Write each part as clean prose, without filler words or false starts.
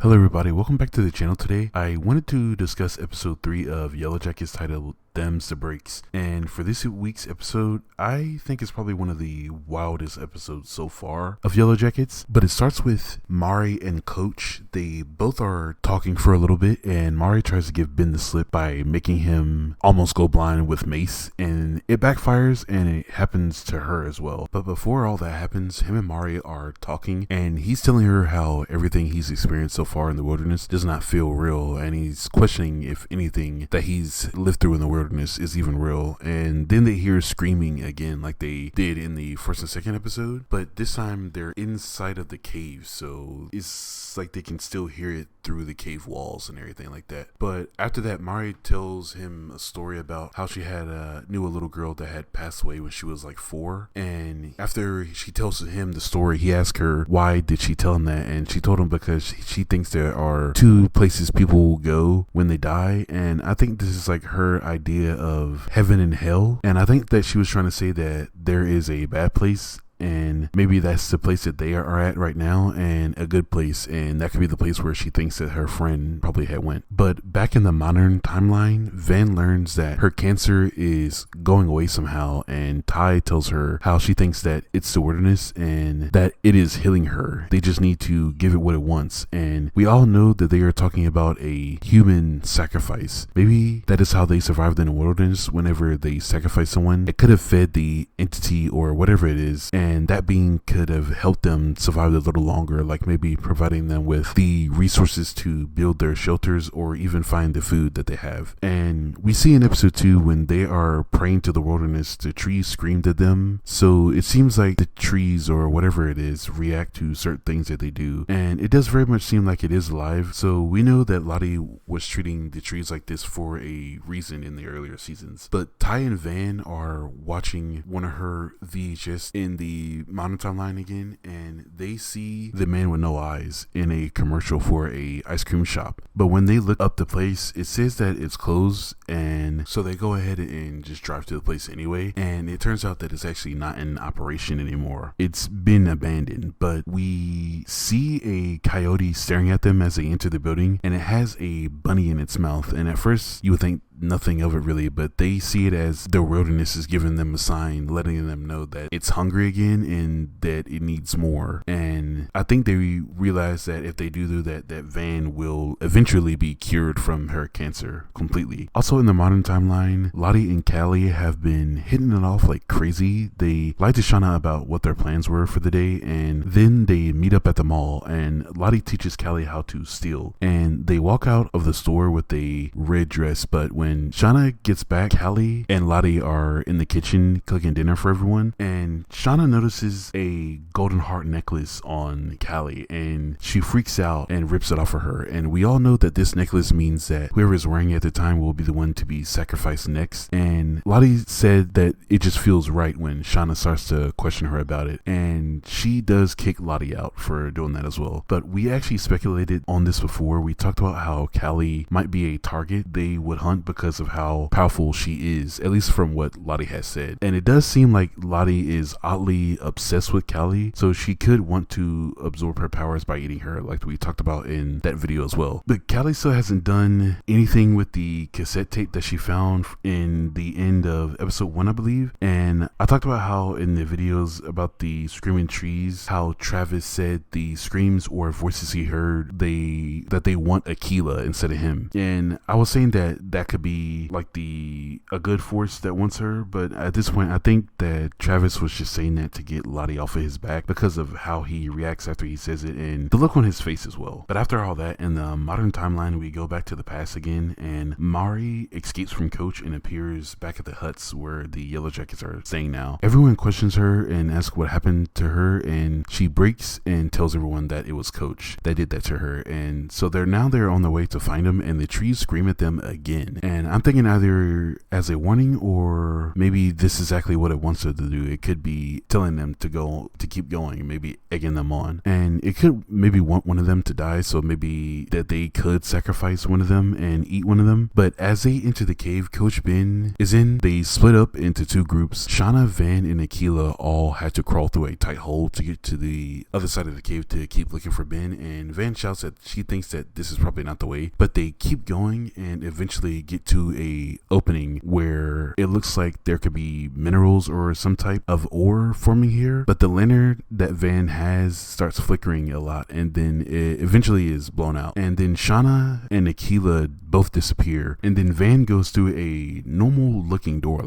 Hello everybody, welcome back to the channel today. I wanted to discuss episode 3 of YellowJackets titled Them's the Breaks, and for this week's episode, I think it's probably one of the wildest episodes so far of YellowJackets, but it starts with Mari and Coach. They both are talking for a little bit, and Mari tries to give Ben the slip by making him almost go blind with mace, and it backfires, and it happens to her as well. But before all that happens, him and Mari are talking, and he's telling her how everything he's experienced so far in the wilderness does not feel real, and he's questioning if anything that he's lived through in the wilderness is even real. And then they hear screaming again like they did in the first and second episode, but this time they're inside of the cave, so it's like they can still hear it through the cave walls and everything like that. But after that, Mari tells him a story about how she had knew a little girl that had passed away when she was like 4, and after she tells him the story, he asks her why did she tell him that, and she told him because she thinks there are 2 places people go when they die, and I think this is like her idea of heaven and hell, and I think that she was trying to say that there is a bad place, and maybe that's the place that they are at right now, and a good place, and that could be the place where she thinks that her friend probably had went. But back in the modern timeline, Van learns that her cancer is going away somehow, and Ty tells her how she thinks that it's the wilderness and that it is healing her. They just need to give it what it wants, and we all know that they are talking about a human sacrifice. Maybe that is how they survived in the wilderness. Whenever they sacrifice someone, it could have fed the entity or whatever it is, and that being could have helped them survive a little longer, like maybe providing them with the resources to build their shelters or even find the food that they have. And we see in episode 2 when they are praying to the wilderness, the trees screamed at them, so it seems like the trees or whatever it is react to certain things that they do, and it does very much seem like it is alive. So we know that Lottie was treating the trees like this for a reason in the earlier seasons. But Ty and Van are watching one of her VHS in the modern timeline again, and they see the man with no eyes in a commercial for a ice cream shop. But when they look up the place, it says that it's closed, and so they go ahead and just drive to the place anyway, and it turns out that it's actually not in operation anymore. It's been abandoned. But we see a coyote staring at them as they enter the building, and it has a bunny in its mouth, and at first you would think nothing of it really, but they see it as the wilderness is giving them a sign, letting them know that it's hungry again and that it needs more. And I think they realize that if they do that, that Van will eventually be cured from her cancer completely. Also in the modern timeline, Lottie and Callie have been hitting it off like crazy. They lied to Shauna about what their plans were for the day, and then they meet up at the mall, and Lottie teaches Callie how to steal, and they walk out of the store with a red dress. But when Shauna gets back, Callie and Lottie are in the kitchen cooking dinner for everyone, and Shauna notices a golden heart necklace on Callie, and she freaks out and rips it off of her. And we all know that this necklace means that whoever is wearing it at the time will be the one to be sacrificed next. And Lottie said that it just feels right when Shauna starts to question her about it, and she does kick Lottie out for doing that as well. But we actually speculated on this before. We talked about how Callie might be a target they would hunt because of how powerful she is, at least from what Lottie has said. And it does seem like Lottie is oddly obsessed with Callie, so she could want to absorb her powers by eating her, like we talked about in that video as well. But Callie still hasn't done anything with the cassette tape that she found in the end of episode 1, I believe. And I talked about how in the videos about the screaming trees, how Travis said the screams or voices he heard, that they want Aquila instead of him. And I was saying that could be like a good force that wants her, but at this point I think that Travis was just saying that to get Lottie off of his back because of how he reacts after he says it and the look on his face as well. But after all that, in the modern timeline, we go back to the past again, and Mari escapes from Coach and appears back at the huts where the YellowJackets are staying now. Everyone questions her and asks what happened to her, and she breaks and tells everyone that it was Coach that did that to her. And so they're on their way to find him, and the trees scream at them again. And I'm thinking either as a warning or maybe this is exactly what it wants her to do. It could be telling them to keep going, maybe egging them on. And it could maybe want one of them to die, so maybe that they could sacrifice one of them and eat one of them. But as they enter the cave Coach Ben is in, they split up into two groups. Shauna, Van, and Akila all had to crawl through a tight hole to get to the other side of the cave to keep looking for Ben. And Van shouts that she thinks that this is probably not the way, but they keep going and eventually get to a opening where it looks like there could be minerals or some type of ore forming here. But the lantern that Van has starts flickering a lot, and then it eventually is blown out. And then Shauna and Akila both disappear, and then Van goes through a normal looking door,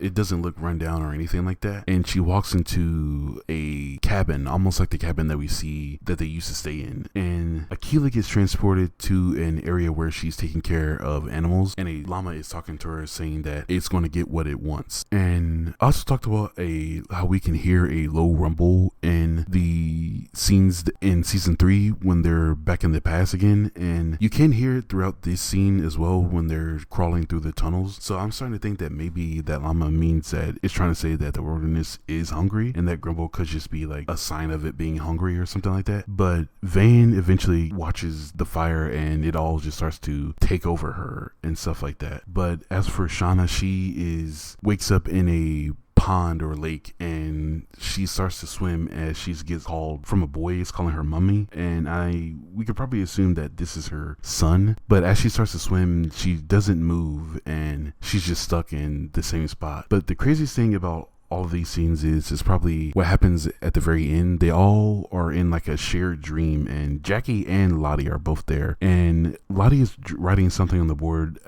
it doesn't look run down or anything like that, and she walks into a cabin, almost like the cabin that we see that they used to stay in. And Akila gets transported to an area where she's taking care of animals, and a llama is talking to her saying that it's going to get what it wants. And I also talked about how we can hear a low rumble in the scenes in season 3 when they're back in the past again, and you can hear it throughout this scene as well when they're crawling through the tunnels. So I'm starting to think that maybe that llama means that it's trying to say that the wilderness is hungry, and that grumble could just be like a sign of it being hungry or something like that. But Van eventually watches the fire and it all just starts to take over her and stuff like that. But as for Shauna, she wakes up in a pond or lake, and she starts to swim as she gets called from a boy. It's calling her mummy, and we could probably assume that this is her son. But as she starts to swim, she doesn't move and she's just stuck in the same spot. But the craziest thing about all of these scenes is probably what happens at the very end. They all are in like a shared dream, and Jackie and Lottie are both there, and Lottie is writing something on the board.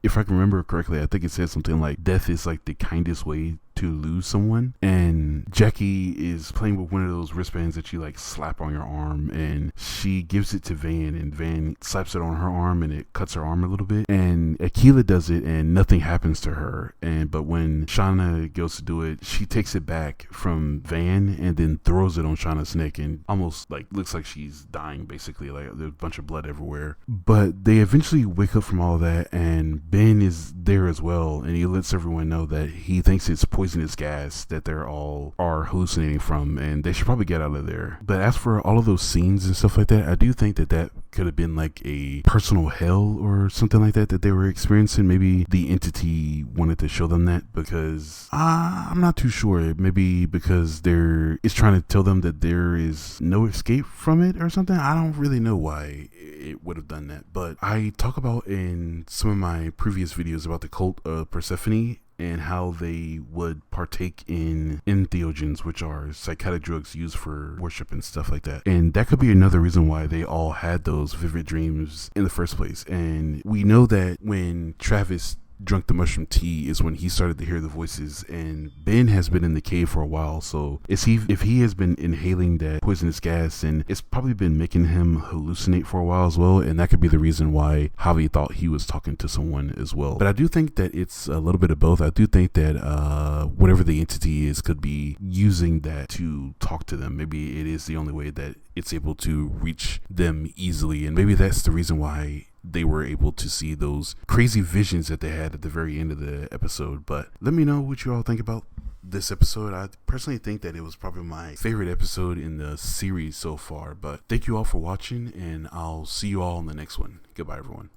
If I can remember correctly, I think it says something like death is like the kindest way to lose someone. And Jackie is playing with one of those wristbands that you like slap on your arm, and she gives it to Van, and Van slaps it on her arm and it cuts her arm a little bit. And Akila does it and nothing happens to her, but when Shauna goes to do it, she takes it back from Van and then throws it on Shauna's neck, and almost like looks like she's dying, basically, like there's a bunch of blood everywhere. But they eventually wake up from all that, and Ben is there as well, and he lets everyone know that he thinks it's poisonous gas that they're all are hallucinating from, and they should probably get out of there. But as for all of those scenes and stuff like that, I do think that could have been like a personal hell or something like that they were experiencing. Maybe the entity wanted to show them that, because I'm not too sure. Maybe because it's trying to tell them that there is no escape from it or something. I don't really know why it would have done that. But I talk about in some of my previous videos about the cult of Persephone and how they would partake in entheogens, which are psychotic drugs used for worship and stuff like that. And that could be another reason why they all had those vivid dreams in the first place. And we know that when Travis drunk the mushroom tea is when he started to hear the voices, and Ben has been in the cave for a while, so if he has been inhaling that poisonous gas, and it's probably been making him hallucinate for a while as well, and that could be the reason why Javi thought he was talking to someone as well. But I do think that it's a little bit of both. I do think that whatever the entity is could be using that to talk to them. Maybe it is the only way that it's able to reach them easily, and maybe that's the reason why they were able to see those crazy visions that they had at the very end of the episode. But let me know what you all think about this episode. I personally think that it was probably my favorite episode in the series so far. But thank you all for watching, and I'll see you all in the next one. Goodbye, everyone.